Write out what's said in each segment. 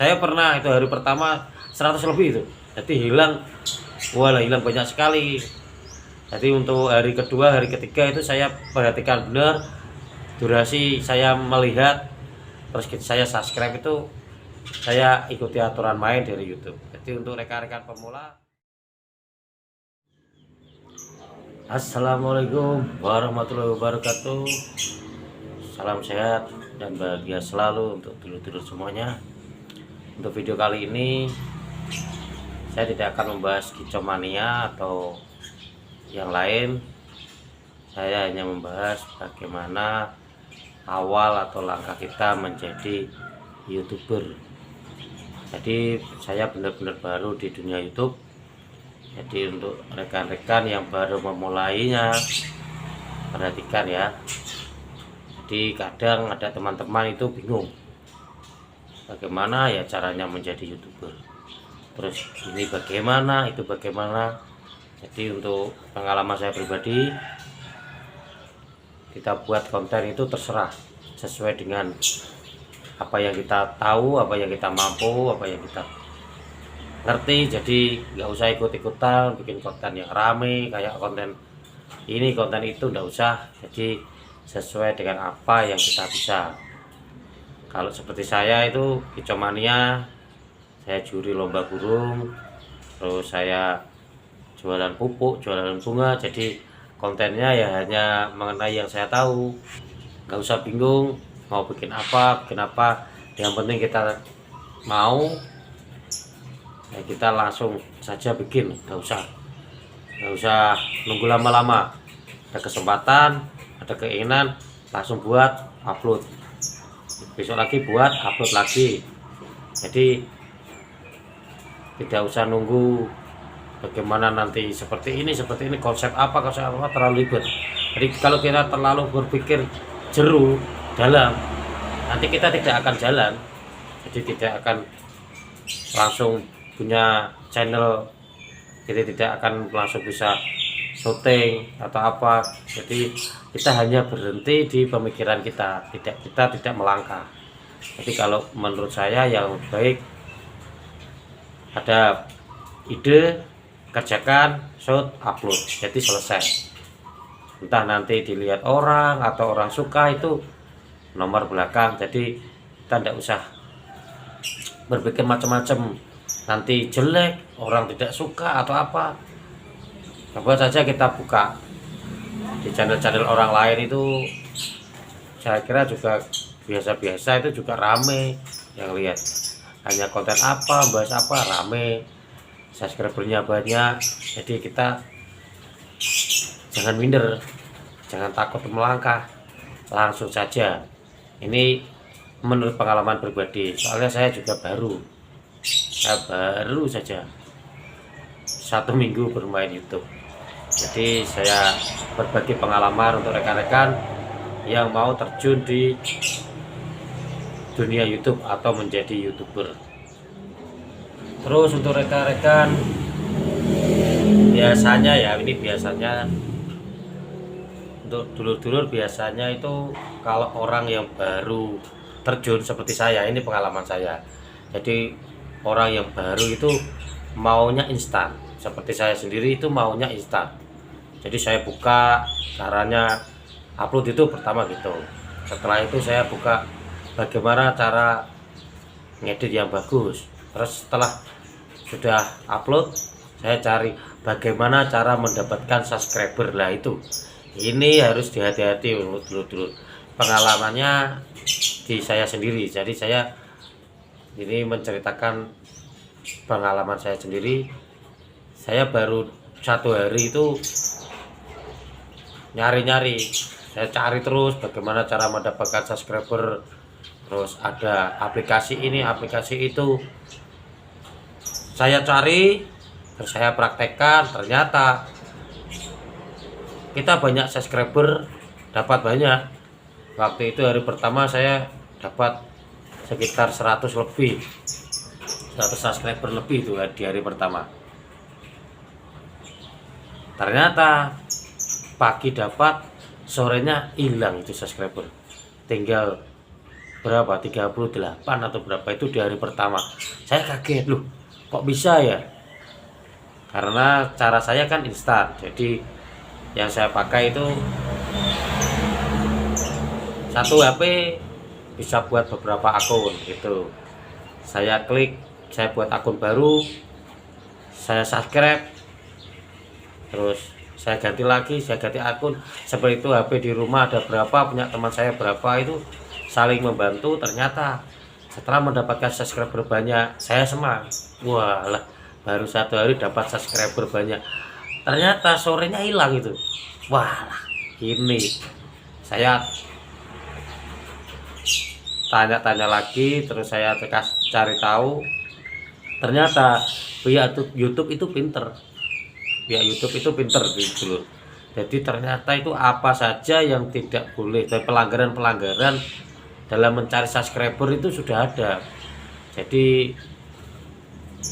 Saya pernah itu hari pertama 100 lebih itu. Jadi hilang, hilang banyak sekali. Jadi untuk hari kedua, hari ketiga itu saya perhatikan benar durasi, saya melihat, terus saya subscribe itu, saya ikuti aturan main dari YouTube. Jadi untuk rekan-rekan pemula, Assalamualaikum warahmatullahi wabarakatuh. Salam sehat dan bahagia selalu untuk dulur-dulur semuanya. Untuk video kali ini saya tidak akan membahas kicomania atau yang lain. Saya hanya membahas bagaimana awal atau langkah kita menjadi YouTuber. Jadi saya benar-benar baru di dunia YouTube. Jadi untuk rekan-rekan yang baru memulainya, perhatikan ya. Jadi kadang ada teman-teman itu bingung bagaimana ya caranya menjadi YouTuber, terus ini bagaimana, itu bagaimana. Jadi untuk pengalaman saya pribadi, kita buat konten itu terserah sesuai dengan apa yang kita tahu, apa yang kita mampu, apa yang kita ngerti. Jadi nggak usah ikut-ikutan bikin konten yang rame kayak konten ini konten itu, nggak usah. Jadi sesuai dengan apa yang kita bisa. Kalau seperti saya itu kicomania, saya juri lomba burung, terus saya jualan pupuk, jualan bunga. Jadi kontennya ya hanya mengenai yang saya tahu, nggak usah bingung mau bikin apa. Yang penting kita mau, ya kita langsung saja bikin, nggak usah nunggu lama-lama. Ada kesempatan, ada keinginan, langsung buat, upload, besok lagi buat, upload lagi. Jadi tidak usah nunggu bagaimana nanti seperti ini konsep apa terlalu ribet. Jadi kalau kita terlalu berpikir jero dalam, nanti kita tidak akan jalan. Jadi tidak akan langsung punya channel, jadi tidak akan langsung bisa syuting atau apa. Jadi kita hanya berhenti di pemikiran kita tidak melangkah. Jadi kalau menurut saya yang baik, ada ide, kerjakan, shoot, upload, jadi selesai. Entah nanti dilihat orang atau orang suka, itu nomor belakang. Jadi kita tidak usah berpikir macam-macam, nanti jelek, orang tidak suka atau apa. Coba saja kita buka di channel-channel orang lain, itu saya kira juga biasa-biasa, itu juga rame yang lihat. Hanya konten apa, bahas apa, rame, subscribernya banyak. Jadi kita jangan minder, jangan takut melangkah, langsung saja. Ini menurut pengalaman pribadi, soalnya saya juga baru saja 1 minggu bermain YouTube. Jadi saya berbagi pengalaman untuk rekan-rekan yang mau terjun di dunia YouTube atau menjadi YouTuber. Terus untuk rekan-rekan, biasanya untuk dulur-dulur, biasanya itu kalau orang yang baru terjun seperti saya, ini pengalaman saya. Jadi orang yang baru itu maunya instan. Seperti saya sendiri itu maunya instan. Jadi saya buka caranya upload itu pertama gitu. Setelah itu saya buka bagaimana cara ngedit yang bagus. Terus setelah sudah upload, saya cari bagaimana cara mendapatkan subscriber. Lah itu, ini harus dihati-hati dulu. Pengalamannya di saya sendiri. Jadi saya ini menceritakan pengalaman saya sendiri. Saya baru 1 hari itu nyari-nyari, saya cari terus bagaimana cara mendapatkan subscriber. Terus ada aplikasi ini, aplikasi itu, saya cari, terus saya praktekkan. Ternyata kita banyak subscriber, dapat banyak. Waktu itu hari pertama saya dapat sekitar 100 lebih, 100 subscriber lebih itu di hari pertama. Ternyata pagi dapat, sorenya hilang itu subscriber. Tinggal berapa 38 atau berapa itu di hari pertama. Saya kaget loh, kok bisa ya? Karena cara saya kan instan. Jadi yang saya pakai itu satu HP bisa buat beberapa akun gitu. Saya klik, saya buat akun baru, saya subscribe, terus saya ganti lagi, saya ganti akun. Seperti itu, HP di rumah ada berapa, punya teman saya berapa, itu saling membantu. Ternyata setelah mendapatkan subscriber banyak, saya senang. Wah lah, baru 1 hari dapat subscriber banyak, ternyata sorenya hilang itu. Wah lah, gini saya tanya-tanya lagi, terus saya cari tahu. Ternyata pihak YouTube itu pinter, pihak YouTube itu pinter gitu loh. Jadi ternyata itu apa saja yang tidak boleh, dan pelanggaran-pelanggaran dalam mencari subscriber itu sudah ada. Jadi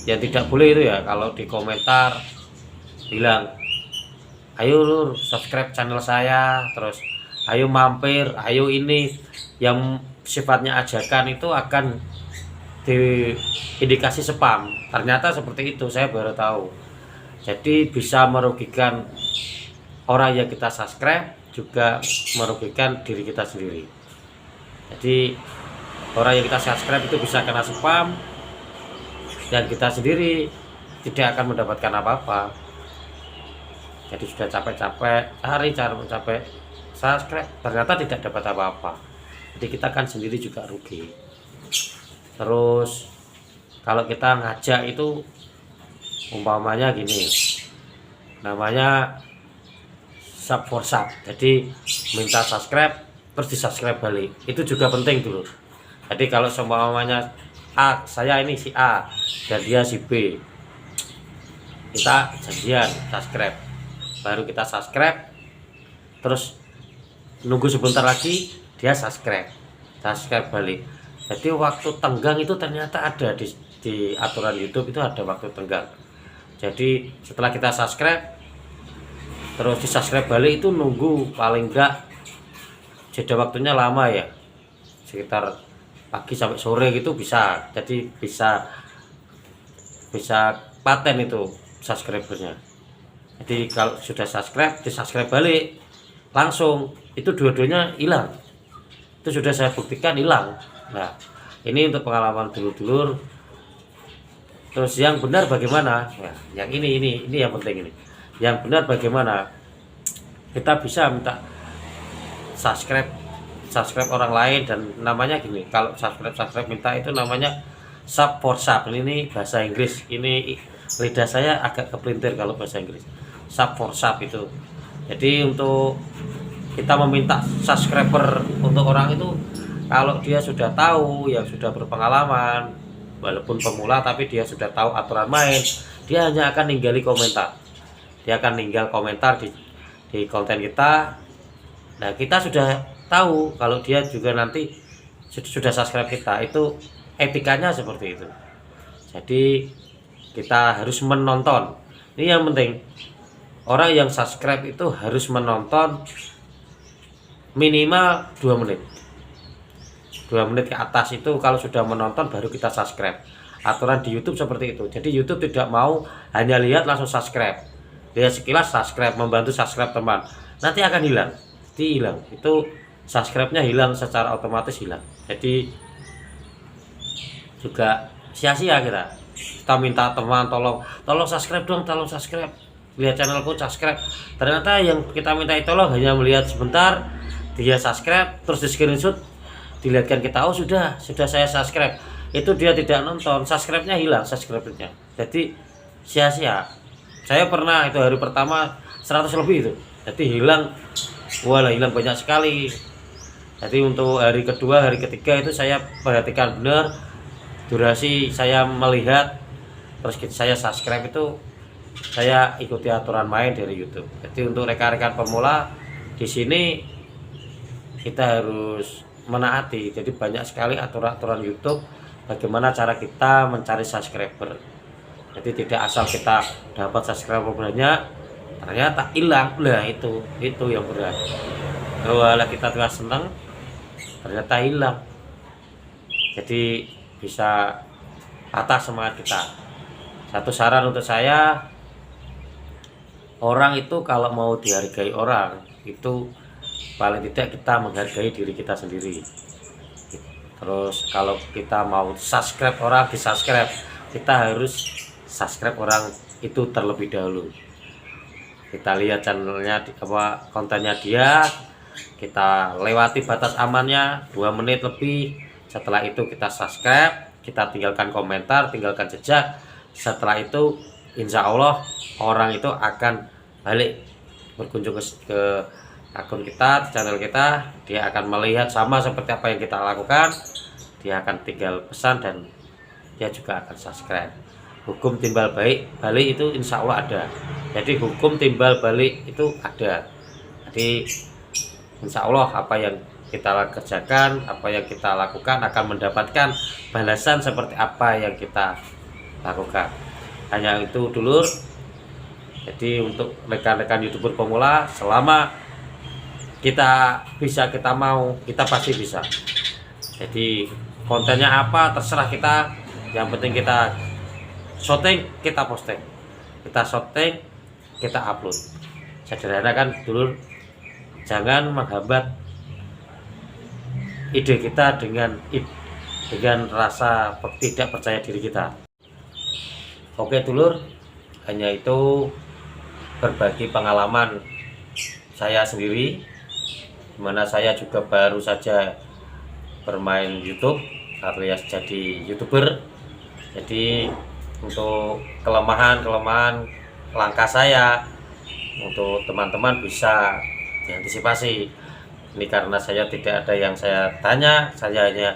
yang tidak boleh itu ya, kalau di komentar bilang ayo lur subscribe channel saya, terus ayo mampir, ayo ini, yang sifatnya ajakan itu akan diindikasi spam. Ternyata seperti itu, saya baru tahu. Jadi bisa merugikan orang yang kita subscribe, juga merugikan diri kita sendiri. Jadi orang yang kita subscribe itu bisa kena spam, dan kita sendiri tidak akan mendapatkan apa-apa. Jadi sudah capek-capek cari, capek subscribe, ternyata tidak dapat apa-apa. Jadi kita kan sendiri juga rugi. Terus kalau kita ngajak itu umpamanya gini, namanya sub for sub. Jadi minta subscribe terus di subscribe balik, itu juga penting dulu. Jadi kalau seumpamanya A, saya ini si A dan dia si B, kita janjian subscribe, baru kita subscribe, terus nunggu sebentar lagi dia subscribe balik. Jadi waktu tenggang itu ternyata ada di aturan YouTube, itu ada waktu tenggang. Jadi setelah kita subscribe terus di subscribe balik, itu nunggu paling enggak jeda waktunya lama ya, sekitar pagi sampai sore gitu bisa. Jadi bisa paten itu subscribernya. Jadi kalau sudah subscribe, di subscribe balik langsung, itu dua-duanya hilang. Itu sudah saya buktikan hilang. Nah, ini untuk pengalaman dulur-dulur. Terus yang benar bagaimana? Nah, yang ini yang penting ini. Yang benar bagaimana? Kita bisa minta subscribe orang lain, dan namanya gini, kalau subscribe minta itu namanya sub for sub. Ini bahasa Inggris, ini lidah saya agak kepelintir kalau bahasa Inggris. Sub for sub itu. Jadi untuk kita meminta subscriber untuk orang itu, kalau dia sudah tahu, yang sudah berpengalaman, walaupun pemula tapi dia sudah tahu aturan main, dia hanya akan ninggali komentar. Dia akan ninggal komentar di konten kita. Nah, kita sudah tahu kalau dia juga nanti sudah subscribe kita, itu etikanya seperti itu. Jadi kita harus menonton. Ini yang penting. Orang yang subscribe itu harus menonton minimal 2 menit. 2 menit ke atas itu kalau sudah menonton baru kita subscribe. Aturan di YouTube seperti itu. Jadi YouTube tidak mau hanya lihat langsung subscribe. Lihat sekilas subscribe, membantu subscribe teman. Nanti akan hilang. Jadi hilang. Itu subscribe-nya hilang secara otomatis hilang. Jadi juga sia-sia kita. Kita minta teman tolong subscribe dong, tolong subscribe. Lihat channelku, subscribe. Ternyata yang kita minta tolong hanya melihat sebentar, dia subscribe, terus di screenshot, dilihatkan kita, oh sudah saya subscribe. Itu dia tidak nonton, subscribe-nya hilang, subscribe-nya. Jadi sia-sia. Saya pernah itu hari pertama 100 lebih itu. Jadi hilang, walah hilang banyak sekali. Jadi untuk hari kedua, hari ketiga itu saya perhatikan benar durasi, saya melihat, terus saya subscribe, itu saya ikuti aturan main dari YouTube. Jadi untuk rekan-rekan pemula di sini kita harus menaati. Jadi banyak sekali aturan YouTube bagaimana cara kita mencari subscriber. Jadi tidak asal kita dapat subscriber banyak ternyata hilang. Lah itu yang berat. Kalau kita telah senang ternyata hilang. jadi bisa patah semangat kita. Satu saran untuk saya, orang itu kalau mau dihargai orang itu paling tidak kita menghargai diri kita sendiri. Terus kalau kita mau subscribe orang, di subscribe, kita harus subscribe orang itu terlebih dahulu. Kita lihat channelnya, kontennya dia, kita lewati batas amannya 2 menit lebih. Setelah itu kita subscribe, kita tinggalkan komentar, tinggalkan jejak. Setelah itu insya Allah orang itu akan balik berkunjung ke akun kita, channel kita. Dia akan melihat sama seperti apa yang kita lakukan, dia akan tinggal pesan dan dia juga akan subscribe. Hukum timbal balik itu insya Allah ada. Jadi hukum timbal balik itu ada. Jadi insya Allah apa yang kita kerjakan, apa yang kita lakukan akan mendapatkan balasan seperti apa yang kita lakukan. Hanya itu dulur. Jadi untuk rekan-rekan YouTuber pemula, selama kita bisa, kita mau, kita pasti bisa. Jadi kontennya apa terserah kita, yang penting kita syuting, kita posting, kita syuting, kita upload. Sederhana kan dulur, jangan menghambat ide kita dengan rasa tidak percaya diri kita. Oke dulur, hanya itu berbagi pengalaman saya sendiri, dimana saya juga baru saja bermain YouTube alias jadi YouTuber. Jadi untuk kelemahan langkah saya, untuk teman-teman bisa diantisipasi. Ini karena saya tidak ada yang saya tanya, saya hanya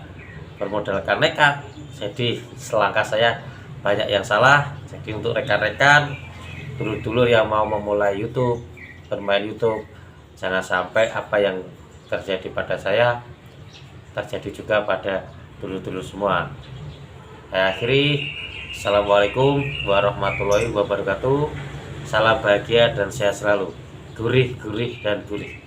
bermodalkan nekat. Jadi selangkah saya banyak yang salah. Jadi untuk rekan-rekan dulur-dulur yang mau memulai YouTube, bermain YouTube, jangan sampai apa yang terjadi pada saya terjadi juga pada dulur-dulur semua. Saya akhiri. Assalamualaikum warahmatullahi wabarakatuh. Salam bahagia dan sehat selalu. Gurih, gurih, dan gurih.